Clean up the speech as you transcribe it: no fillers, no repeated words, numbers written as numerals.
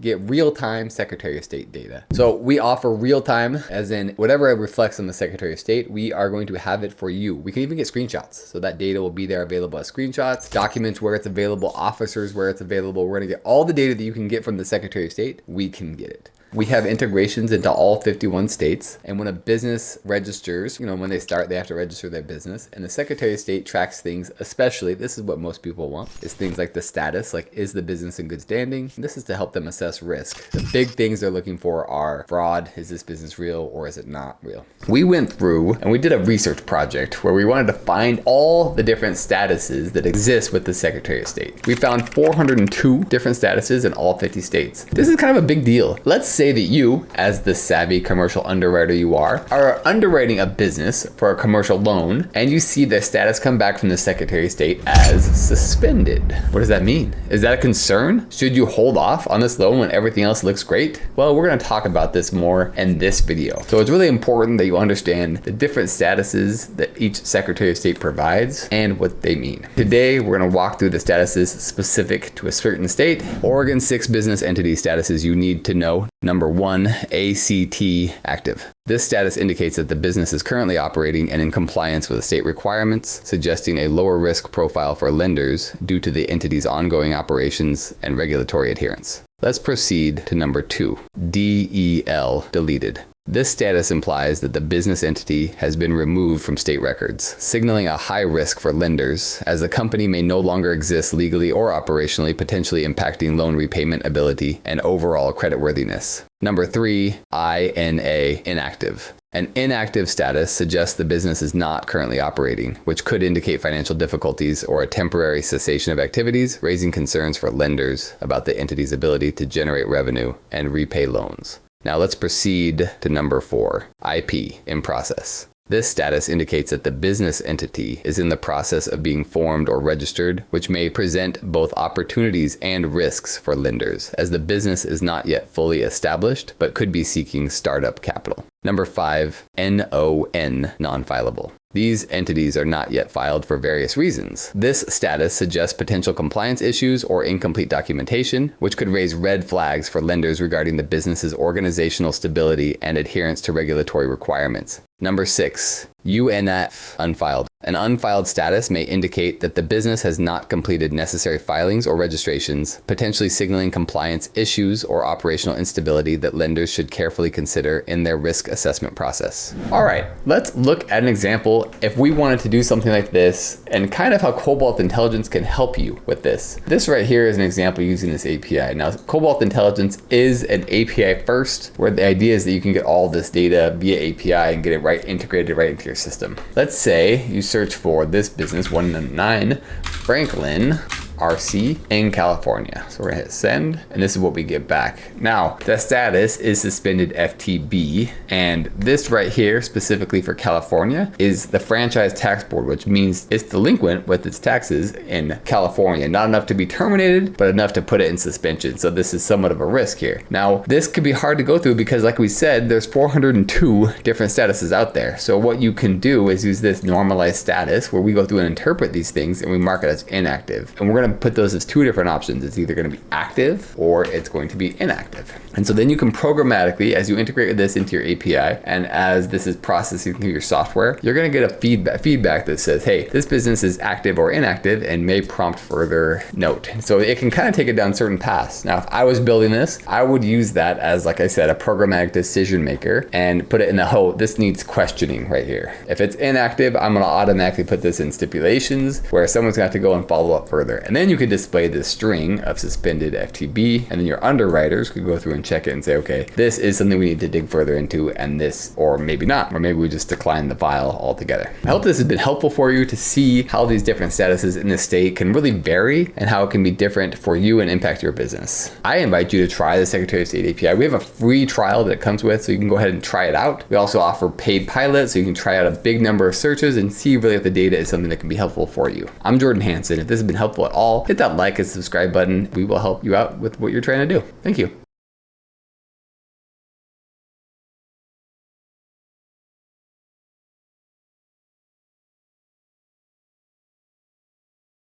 get real-time Secretary of State data. So we offer real-time, as in whatever reflects on the Secretary of State, we are going to have it for you. We can even get screenshots. So that data will be there available as screenshots, documents where it's available, officers where it's available. We're gonna get all the data that you can get from the Secretary of State. We can get it. We have integrations into all 51 states. And when a business registers, when they start, they have to register their business. And the Secretary of State tracks things, especially, this is what most people want, is things like the status, like is the business in good standing? And this is to help them assess risk. The big things they're looking for are fraud. Is this business real or is it not real? We went through and we did a research project where we wanted to find all the different statuses that exist with the Secretary of State. We found 402 different statuses in all 50 states. This is kind of a big deal. Let's say that you, as the savvy commercial underwriter you are underwriting a business for a commercial loan, and you see the status come back from the Secretary of State as suspended. What does that mean? Is that a concern? Should you hold off on this loan when everything else looks great? Well, we're going to talk about this more in this video. So it's really important that you understand the different statuses that each Secretary of State provides and what they mean. Today, we're going to walk through the statuses specific to a certain state. Oregon's 6 business entity statuses you need to know. Number 1, ACT active. This status indicates that the business is currently operating and in compliance with the state requirements, suggesting a lower risk profile for lenders due to the entity's ongoing operations and regulatory adherence. Let's proceed to number 2, DEL deleted. This status implies that the business entity has been removed from state records, signaling a high risk for lenders, as the company may no longer exist legally or operationally, potentially impacting loan repayment ability and overall creditworthiness. Number 3, INA inactive. An inactive status suggests the business is not currently operating, which could indicate financial difficulties or a temporary cessation of activities, raising concerns for lenders about the entity's ability to generate revenue and repay loans. Now let's proceed to number 4, IP in process. This status indicates that the business entity is in the process of being formed or registered, which may present both opportunities and risks for lenders, as the business is not yet fully established, but could be seeking startup capital. Number 5, NON, non-filable. These entities are not yet filed for various reasons. This status suggests potential compliance issues or incomplete documentation, which could raise red flags for lenders regarding the business's organizational stability and adherence to regulatory requirements. Number 6, UNF, unfiled. An unfiled status may indicate that the business has not completed necessary filings or registrations, potentially signaling compliance issues or operational instability that lenders should carefully consider in their risk assessment process. All right, let's look at an example if we wanted to do something like this and kind of how Cobalt Intelligence can help you with this. This right here is an example using this API. Now, Cobalt Intelligence is an API first, where the idea is that you can get all this data via API and get it integrated right into your system. Let's say you search for this business 199 Franklin RC in California. So we're gonna hit send, and this is what we get back. Now, the status is suspended FTB, and this right here, specifically for California, is the Franchise Tax Board, which means it's delinquent with its taxes in California. Not enough to be terminated, but enough to put it in suspension. So this is somewhat of a risk here. Now, this could be hard to go through because, like we said, there's 402 different statuses out there. So what you can do is use this normalized status, where we go through and interpret these things, and we mark it as inactive. And we're gonna put those as 2 different options. It's either going to be active or it's going to be inactive. And so then you can programmatically, as you integrate this into your API, and as this is processing through your software, you're going to get a feedback that says, hey, this business is active or inactive, and may prompt further note. So it can kind of take it down certain paths. Now, if I was building this, I would use that as, like I said, a programmatic decision maker and put it in the this needs questioning right here. If it's inactive, I'm going to automatically put this in stipulations, where someone's going to have to go and follow up further. And then you could display this string of suspended FTB, and then your underwriters could go through and check it and say, okay, this is something we need to dig further into, and this, or maybe not, or maybe we just decline the file altogether. I hope this has been helpful for you to see how these different statuses in the state can really vary and how it can be different for you and impact your business. I invite you to try the Secretary of State API. We have a free trial that it comes with, so you can go ahead and try it out. We also offer paid pilots, so you can try out a big number of searches and see really if the data is something that can be helpful for you. I'm Jordan Hansen. If this has been helpful at all, hit that like and subscribe button. We will help you out with what you're trying to do. Thank you.